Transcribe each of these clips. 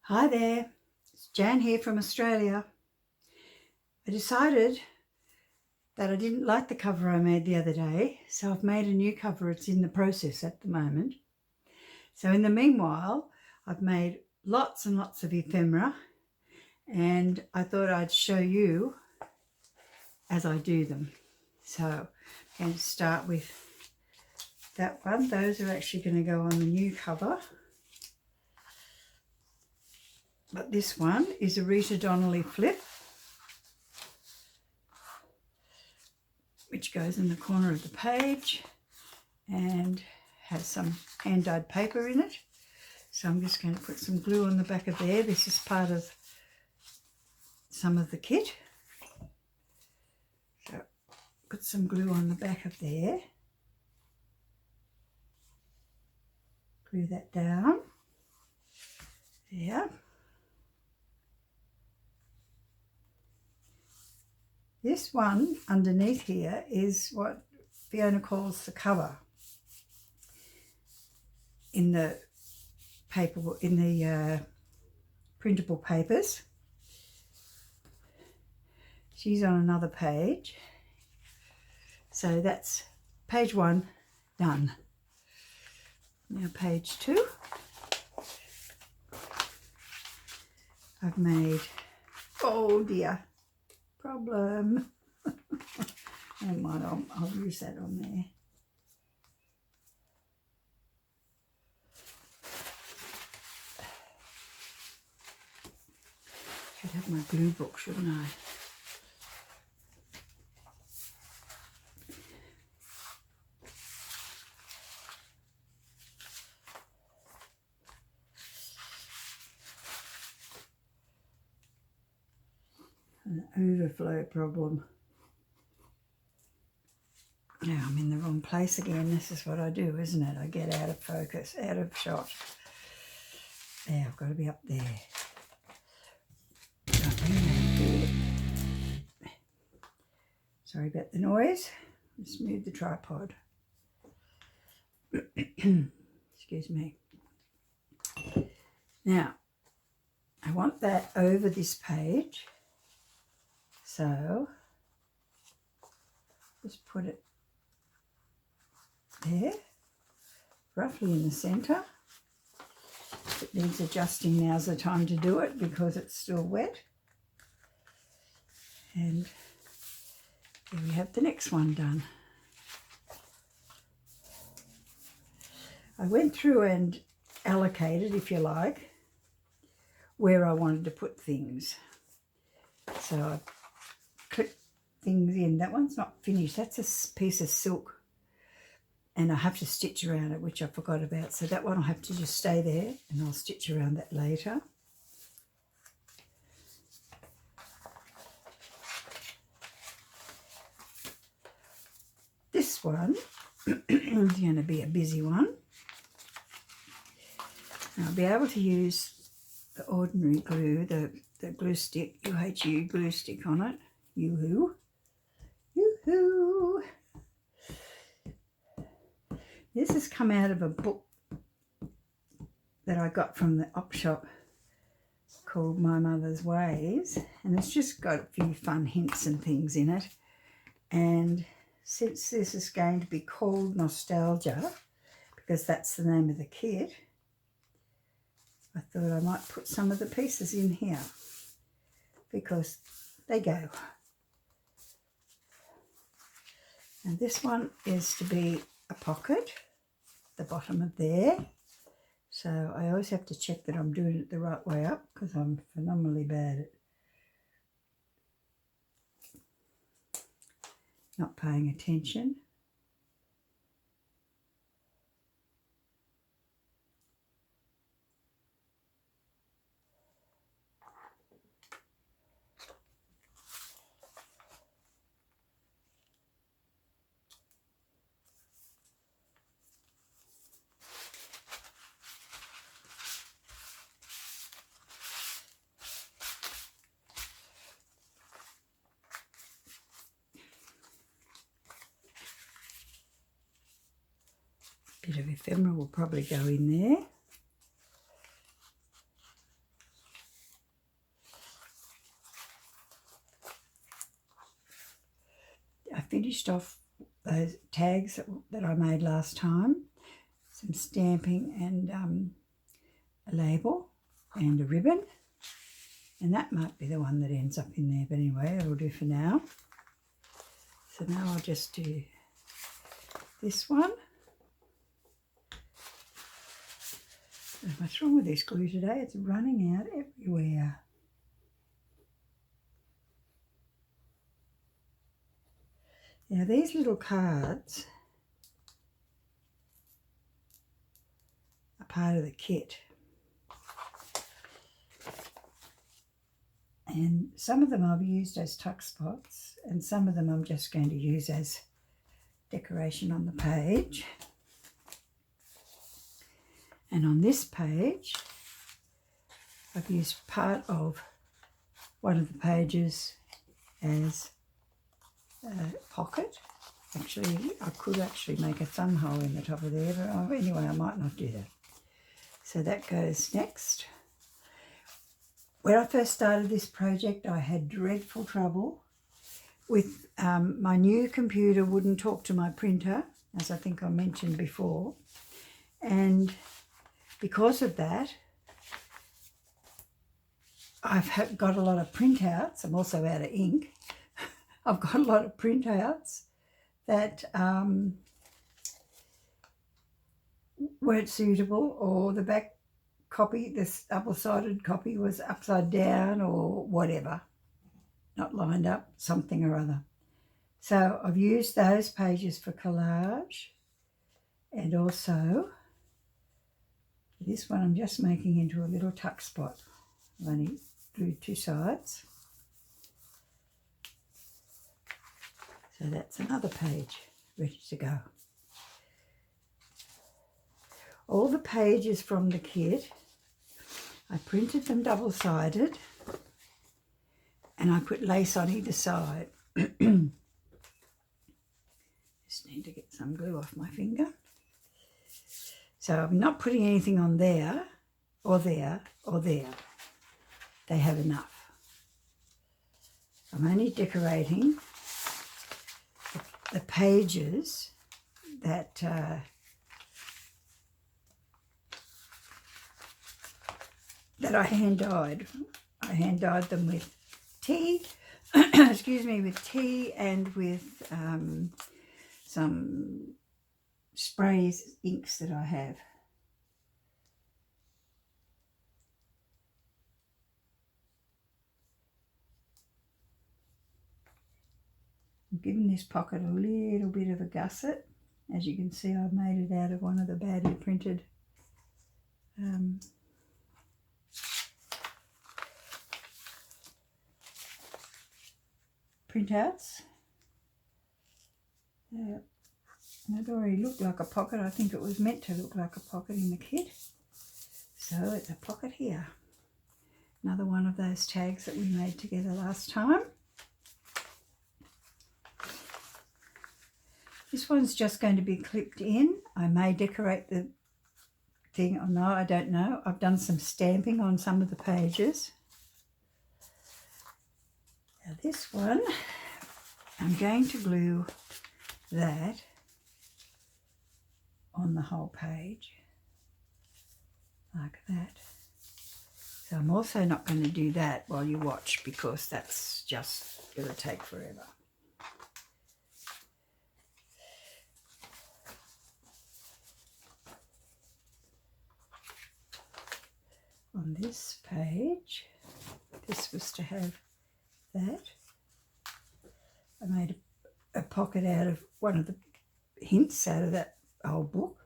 Hi there, it's Jan here from Australia. I decided that I didn't like the cover I made the other day, so I've made a new cover. It's in the process at the moment. So in the meanwhile, I've made lots and lots of ephemera, and I thought I'd show you as I do them. So I'm going to start with that one. Those are actually going to go on the new cover. But this one is a Rita Donnelly flip, which goes in the corner of the page and has some hand-dyed paper in it. So I'm just going to put some glue on the back of there. This is part of some of the kit. So put some glue on the back of there. Glue that down. There. This one underneath here is what Fiona calls the cover in the paper, in the printable papers. She's on another page. So that's page 1 done. Now page 2. I've made, oh dear, problem. Never mind, I'll use that on there. Should have my glue book, shouldn't I? An overflow problem. Now I'm in the wrong place again. This is what I do, isn't it? I get out of focus, out of shot. There, I've got to be up there. Sorry about the noise. Just move the tripod. Excuse me. Now, I want that over this page. So, just put it there, roughly in the centre. If it needs adjusting, now's the time to do it because it's still wet. And there we have the next one done. I went through and allocated, if you like, where I wanted to put things. So I clipped things in. That one's not finished. That's a piece of silk. And I have to stitch around it, which I forgot about. So that one will have to just stay there and I'll stitch around that later. This one is going to be a busy one. And I'll be able to use the ordinary glue, the glue stick, UHU glue stick on it. Yoo-hoo. Yoo-hoo. This has come out of a book that I got from the op shop called My Mother's Ways, and it's just got a few fun hints and things in it. And since this is going to be called Nostalgia, because that's the name of the kit, I thought I might put some of the pieces in here because they go. And this one is to be a pocket, the bottom of there. So I always have to check that I'm doing it the right way up because I'm phenomenally bad at not paying attention. Bit of ephemera will probably go in there. finished off those tags that I made last time. Some stamping and a label and a ribbon. And that might be the one that ends up in there. But anyway, that'll do for now. So now I'll just do this one. What's wrong with this glue today? It's running out everywhere. Now these little cards are part of the kit. And some of them I've used as tuck spots and some of them I'm just going to use as decoration on the page. And on this page, I've used part of one of the pages as a pocket. Actually, I could actually make a thumb hole in the top of there, but anyway, I might not do that. So that goes next. When I first started this project, I had dreadful trouble with my new computer wouldn't talk to my printer, as I think I mentioned before. And because of that, I've got a lot of printouts. I'm also out of ink. I've got a lot of printouts that weren't suitable, or the back copy, this double-sided copy, was upside down or whatever, not lined up, something or other. So I've used those pages for collage, and also this one I'm just making into a little tuck spot. I've only glued two sides. So that's another page ready to go. All the pages from the kit, I printed them double-sided and I put lace on either side. Just need to get some glue off my finger. So I'm not putting anything on there or there or there. They have enough. I'm only decorating the pages that that I hand dyed. I hand dyed them with tea, excuse me, with tea and with some sprays, inks that I have. I'm giving this pocket a little bit of a gusset. As you can see, I've made it out of one of the badly printed printouts. It already looked like a pocket. I think it was meant to look like a pocket in the kit. So it's a pocket here. Another one of those tags that we made together last time. This one's just going to be clipped in. I may decorate the thing or no, I don't know. I've done some stamping on some of the pages. Now this one, I'm going to glue that on the whole page, like that. So I'm also not going to do that while you watch, because that's just going to take forever. On this page, this was to have that. I made a pocket out of one of the hints out of that old book.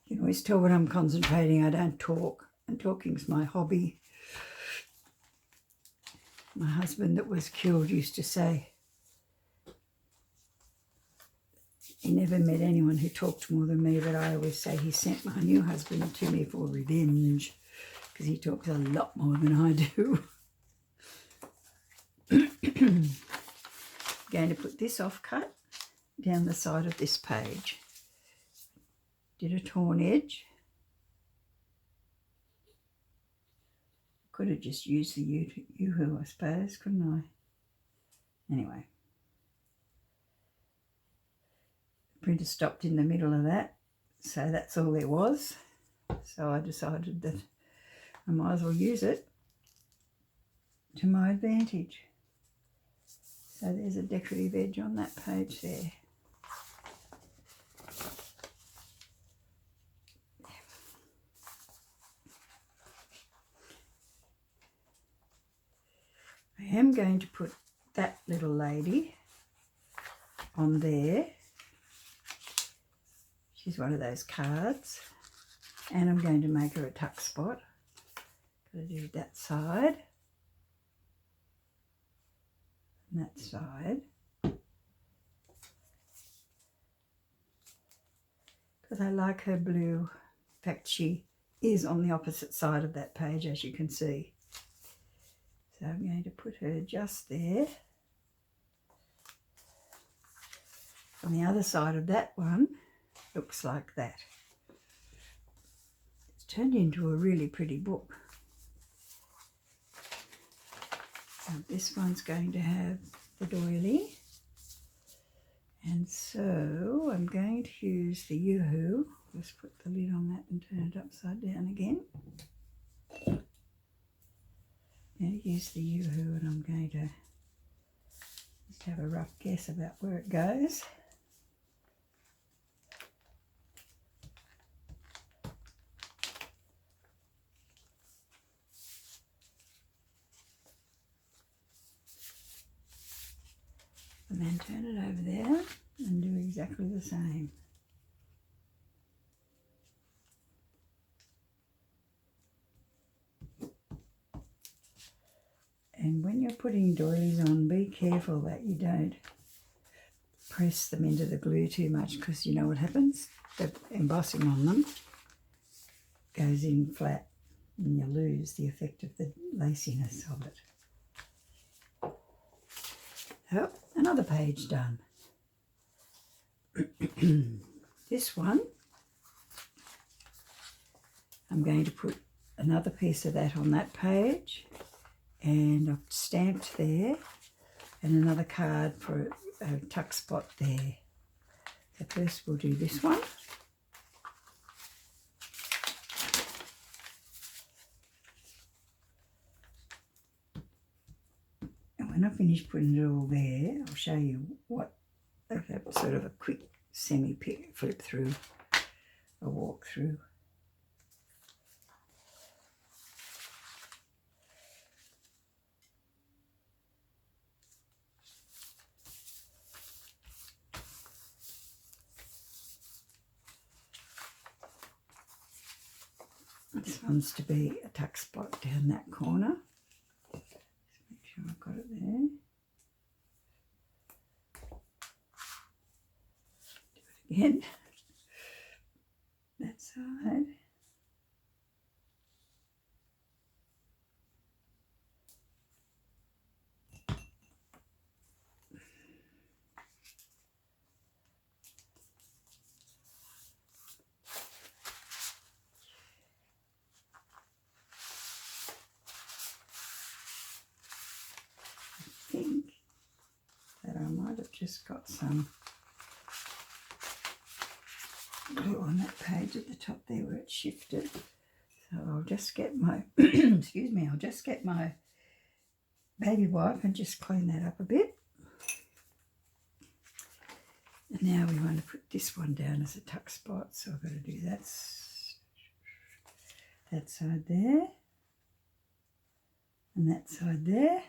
You can always tell when I'm concentrating. I don't talk, and talking's my hobby. My husband that was killed used to say, He never met anyone who talked more than me, but I always say he sent my new husband to me for revenge because he talks a lot more than I do. I'm going to put this offcut down the side of this page. Did a torn edge. Could have just used the Yoo-hoo, I suppose, couldn't I? Anyway. The printer stopped in the middle of that, so that's all there was. So I decided that I might as well use it to my advantage. So there's a decorative edge on that page there. I am going to put that little lady on there. She's one of those cards. And I'm going to make her a tuck spot. Got to do that side. And that side. Because I like her blue. In fact, she is on the opposite side of that page, as you can see. So I'm going to put her just there. On the other side of that one, looks like that. It's turned into a really pretty book. Now this one's going to have the doily. And so I'm going to use the Yoo-hoo. Just put the lid on that and turn it upside down again. I'm going to use the Yoo-hoo and I'm going to just have a rough guess about where it goes. And then turn it over there and do exactly the same. And when you're putting doilies on, be careful that you don't press them into the glue too much, because you know what happens? The embossing on them goes in flat and you lose the effect of the laciness of it. Oh, another page done. This one, I'm going to put another piece of that on that page, and I've stamped there, and another card for a tuck spot there. So first we'll do this one. And when I finish putting it all there, I'll show you what sort of a quick flip through, a walk through. This one's to be a tuck spot down that corner. Just make sure I've got it there. Do it again. That side. Think that I might have just got some glue on that page at the top there where it shifted. So I'll just get my, excuse me, I'll just get my baby wipe and just clean that up a bit. And now we want to put this one down as a tuck spot. So I've got to do that side there and that side there.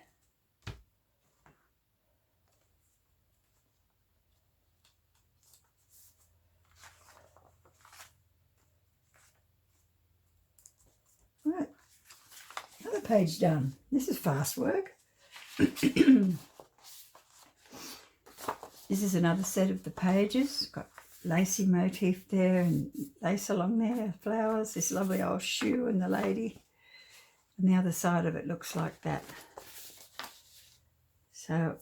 Right, another page done. This is fast work. This is another set of the pages. Got lacy motif there and lace along there, flowers, this lovely old shoe and the lady. And the other side of it looks like that. So,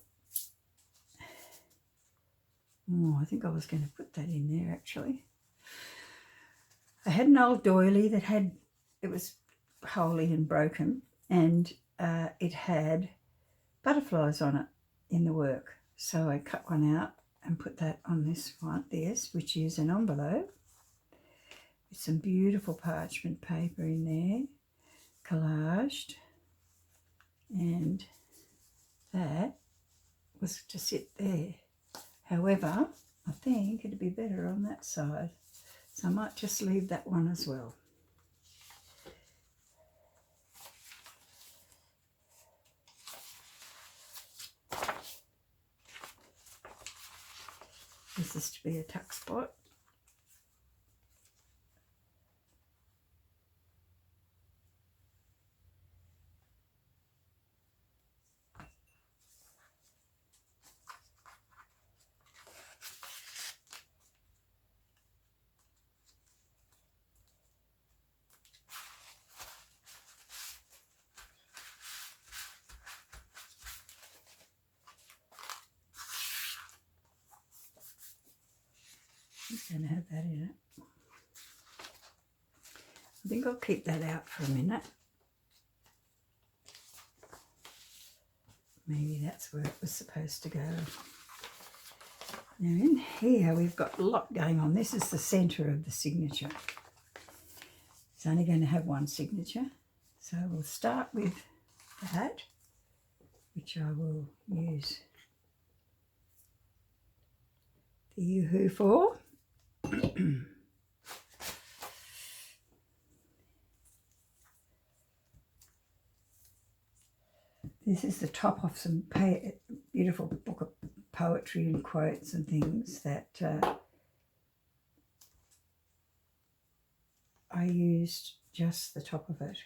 I think I was going to put that in there actually. I had an old doily that it was holey and broken, and it had butterflies on it in the work. So I cut one out and put that on this one, which is an envelope with some beautiful parchment paper in there, collaged, and that was to sit there. However, I think it'd be better on that side, so I might just leave that one as well. This is to be a tuck spot. It's going to have that in it. I think I'll keep that out for a minute. Maybe that's where it was supposed to go. Now in here we've got a lot going on. This is the centre of the signature. It's only going to have one signature. So we'll start with that, which I will use the Yoo-hoo for. This is the top of some beautiful book of poetry and quotes and things that I used just the top of it,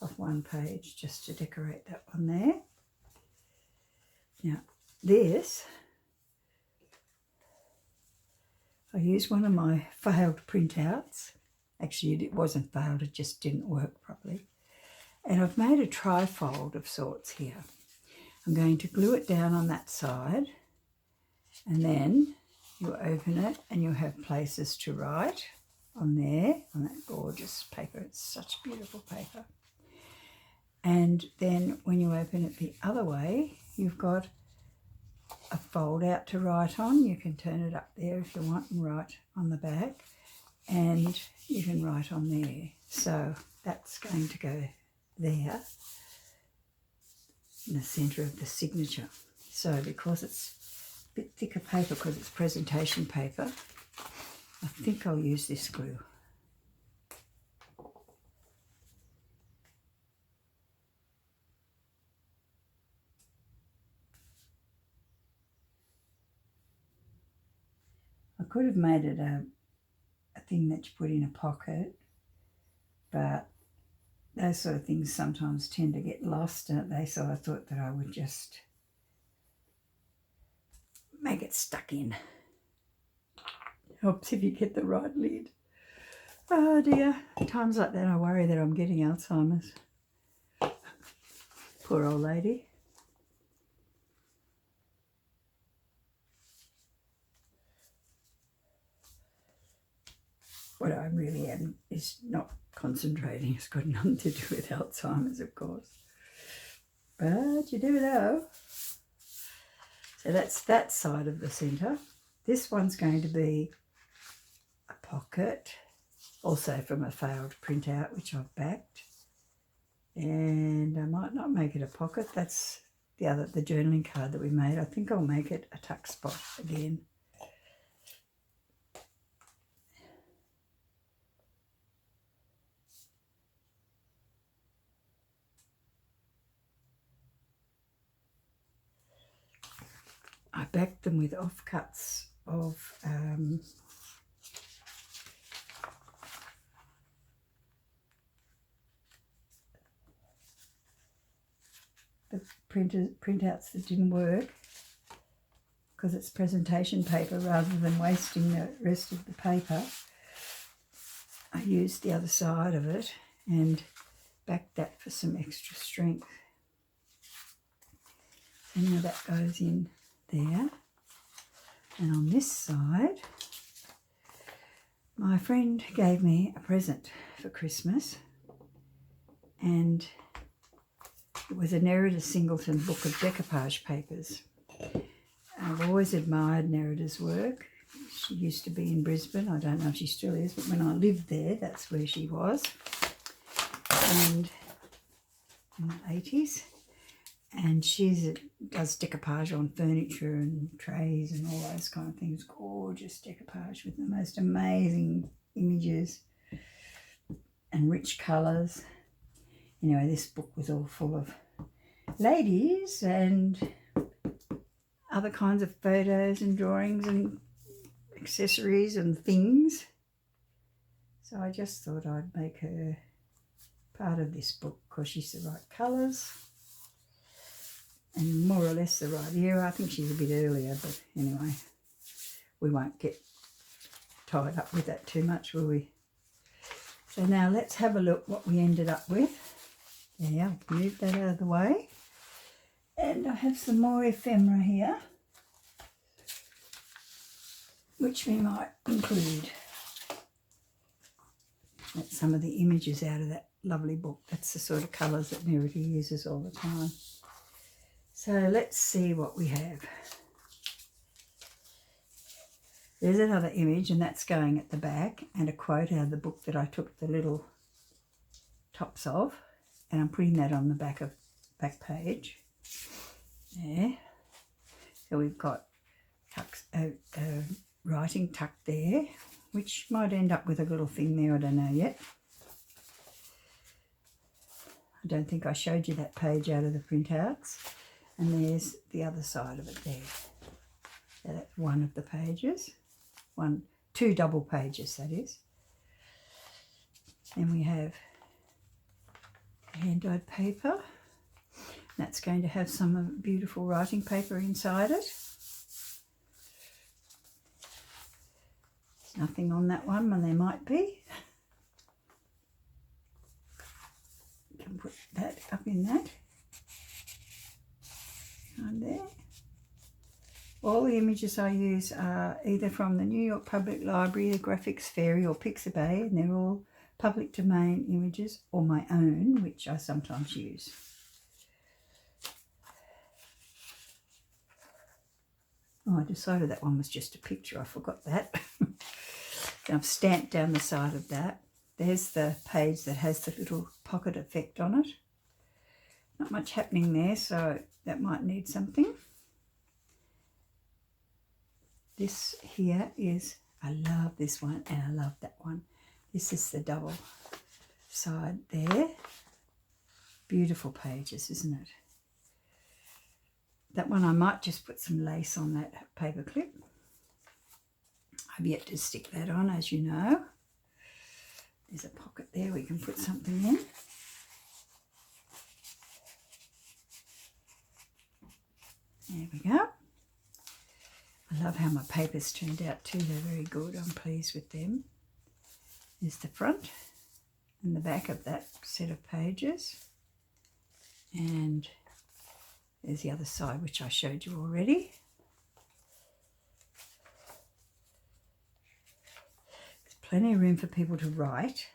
of one page, just to decorate that one there. Now this, I used one of my failed printouts. Actually, it wasn't failed, it just didn't work properly. And I've made a trifold of sorts here. I'm going to glue it down on that side, and then you open it and you'll have places to write on there, on that gorgeous paper. It's such beautiful paper. And then when you open it the other way, you've got a fold out to write on. You can turn it up there if you want and write on the back, and you can write on there. So that's going to go there in the centre of the signature. So because it's a bit thicker paper, because it's presentation paper, I think I'll use this glue. I could have made it a thing that you put in a pocket, but those sort of things sometimes tend to get lost, don't they? So I thought that I would just make it stuck in. Helps if you get the right lid. Oh dear, times like that I worry that I'm getting Alzheimer's. Poor old lady. What I really am is not concentrating. It's got nothing to do with Alzheimer's, of course. But you never know. So that's that side of the centre. This one's going to be a pocket, also from a failed printout, which I've backed. And I might not make it a pocket. That's the journaling card that we made. I think I'll make it a tuck spot again. I backed them with offcuts of the printouts that didn't work, because it's presentation paper, rather than wasting the rest of the paper, I used the other side of it and backed that for some extra strength. So now that goes in there. And on this side, my friend gave me a present for Christmas, and it was a Nerida Singleton book of decoupage papers. I've always admired Nerida's work. She used to be in Brisbane. I don't know if she still is, but when I lived there, that's where she was. And in the 80s. And she does decoupage on furniture and trays and all those kind of things. Gorgeous decoupage with the most amazing images and rich colours. Anyway, this book was all full of ladies and other kinds of photos and drawings and accessories and things. So I just thought I'd make her part of this book because she's the right colours and more or less the right era. I think she's a bit earlier, but anyway, we won't get tied up with that too much, will we? So now let's have a look what we ended up with. There, I'll move that out of the way. And I have some more ephemera here, which we might include. That's some of the images out of that lovely book. That's the sort of colours that Nerida uses all the time. So let's see what we have. There's another image, and that's going at the back, and a quote out of the book that I took the little tops of, and I'm putting that on the back page. There. So we've got writing tucked there, which might end up with a little thing there, I don't know yet. I don't think I showed you that page out of the printouts. And there's the other side of it there. So that's one of the pages. Two double pages, that is. Then we have hand-dyed paper. That's going to have some beautiful writing paper inside it. There's nothing on that one, but there might be. You can put that up in that. And there. All the images I use are either from the New York Public Library, the Graphics Fairy or Pixabay, and they're all public domain images, or my own, which I sometimes use. Oh, I decided that one was just a picture. I forgot that. I've stamped down the side of that. There's the page that has the little pocket effect on it. Not much happening there, so that might need something. This here is, I love this one and I love that one. This is the double side there. Beautiful pages, isn't it? That one I might just put some lace on that paper clip. I've yet to stick that on, as you know. There's a pocket there we can put something in. There we go. I love how my papers turned out too. They're very good. I'm pleased with them. There's the front and the back of that set of pages. And there's the other side, which I showed you already. There's plenty of room for people to write.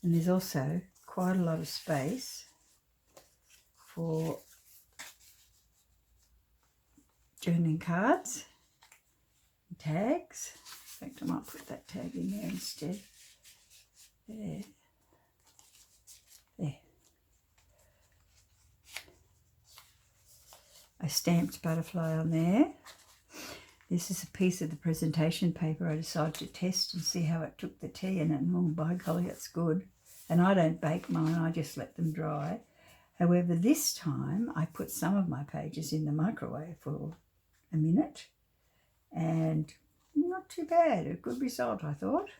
And there's also quite a lot of space for journaling cards and tags. In fact, I might put that tag in there instead. There. There. I stamped butterfly on there. This is a piece of the presentation paper I decided to test and see how it took the tea in it. And oh, by golly, it's good. And I don't bake mine, I just let them dry. However, this time I put some of my pages in the microwave for a minute, and not too bad. A good result, I thought.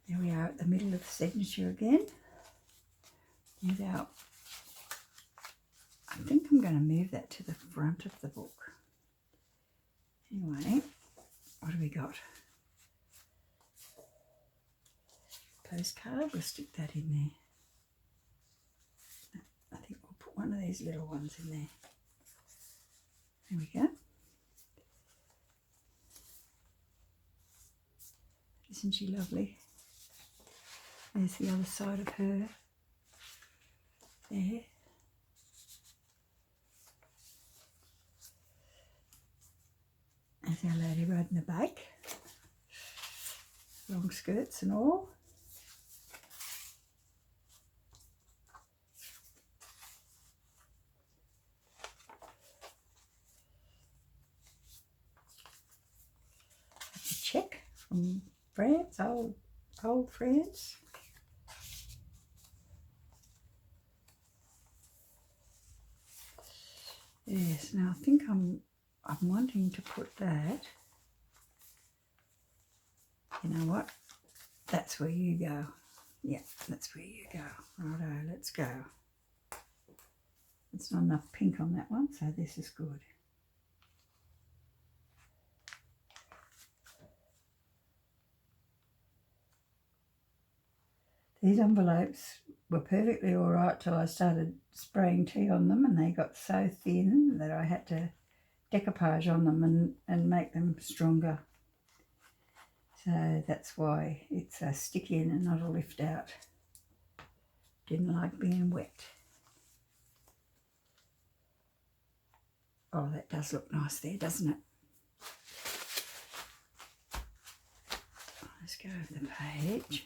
There we are at the middle of the signature again. Here's our I think I'm going to move that to the front of the book. Anyway, what do we got? Postcard, we'll stick that in there. I think we'll put one of these little ones in there. There we go. Isn't she lovely? There's the other side of her. There. There's our lady riding the bike. Long skirts and all. That's a check from France, old France. Yes, now I think I'm wanting to put that. You know what? That's where you go. Yeah, that's where you go. Righto, let's go. It's not enough pink on that one, so this is good. These envelopes were perfectly all right till I started spraying tea on them, and they got so thin that I had to decoupage on them and make them stronger. So that's why it's a stick in and not a lift out. Didn't like being wet. Oh, that does look nice there, doesn't it? Let's go over the page.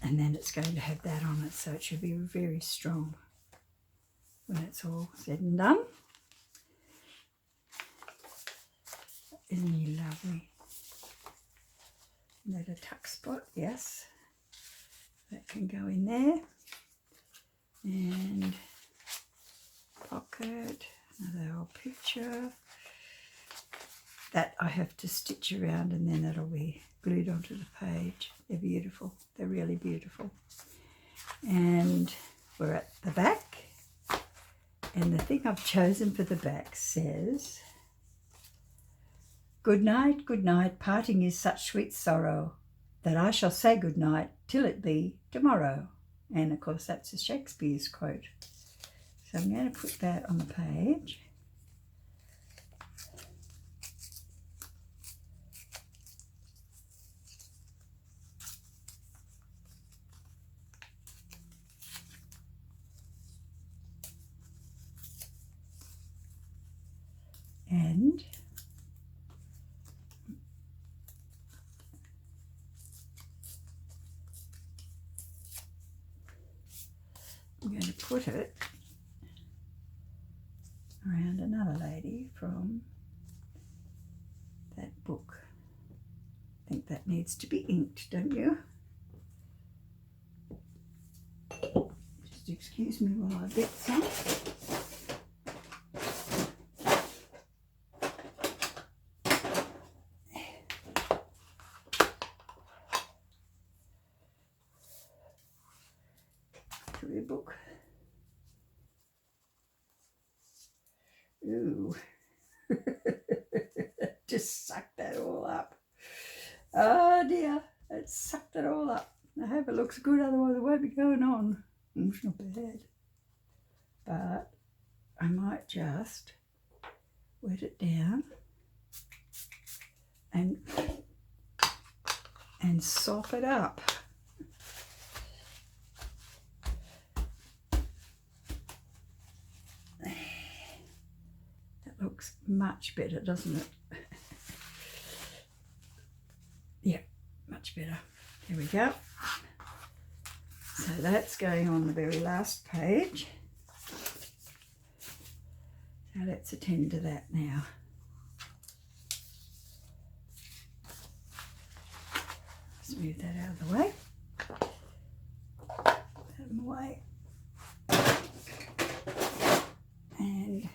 And then it's going to have that on it, so it should be very strong when it's all said and done. Isn't he lovely? Isn't that a tuck spot? Yes. That can go in there. And pocket, another old picture. That I have to stitch around, and then it'll be glued onto the page. They're beautiful. They're really beautiful. And we're at the back. And the thing I've chosen for the back says, good night, parting is such sweet sorrow, that I shall say good night till it be tomorrow. And of course that's a Shakespeare's quote. So I'm going to put that on the page. And I'm going to put it around another lady from that book. I think that needs to be inked, don't you? Just excuse me while I get some. The book. Ooh. Just sucked that all up. Oh dear, it sucked it all up. I hope it looks good, otherwise it won't be going on. It's not bad. But I might just wet it down and sop it up. Looks much better, doesn't it? Yeah, much better. There we go. So that's going on the very last page. So let's attend to that now. Let's move that out of the way. Out of the way. And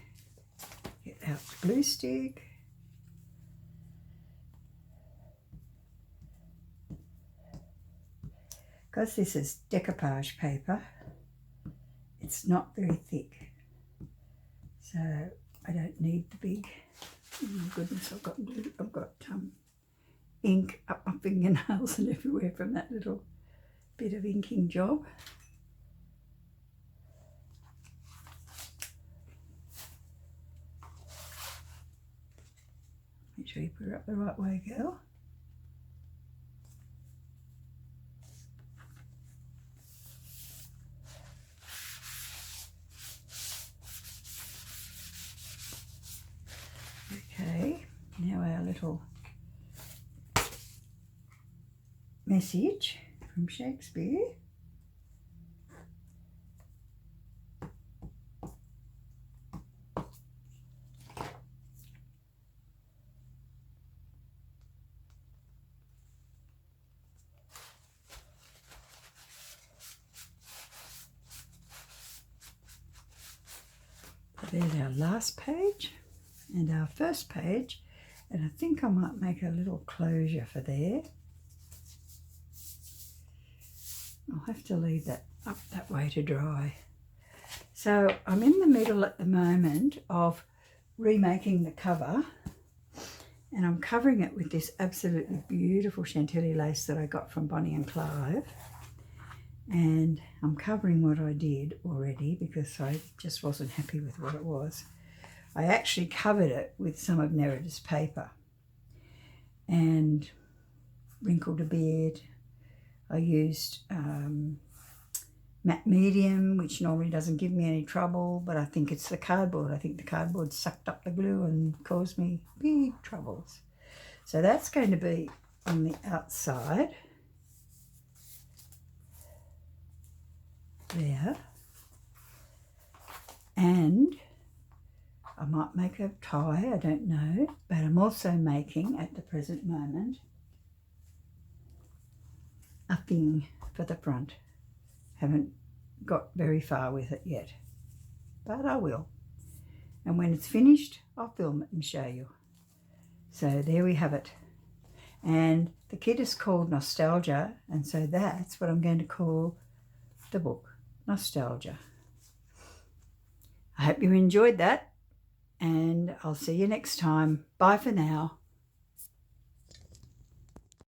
get out the glue stick. because this is decoupage paper, it's not very thick, so I don't need the big. Oh my goodness, I've got ink up my fingernails and everywhere from that little bit of inking job. Make sure you put it up the right way, girl. Okay, now our little message from Shakespeare. There's our last page and our first page, and I think I might make a little closure for there. I'll have to leave that up that way to dry. So I'm in the middle at the moment of remaking the cover, and I'm covering it with this absolutely beautiful Chantilly lace that I got from Bonnie and Clive. And I'm covering what I did already because I just wasn't happy with what it was. I actually covered it with some of Nerida's paper and wrinkled a bit. I used matte medium, which normally doesn't give me any trouble, but I think it's the cardboard. I think the cardboard sucked up the glue and caused me big troubles. So that's going to be on the outside. There, and I might make a tie, I don't know, but I'm also making at the present moment a thing for the front. Haven't got very far with it yet, but I will, and when it's finished I'll film it and show you. So there we have it, and the kit is called Nostalgia, and so that's what I'm going to call the book. Nostalgia. I hope you enjoyed that, and I'll see you next time. Bye for now.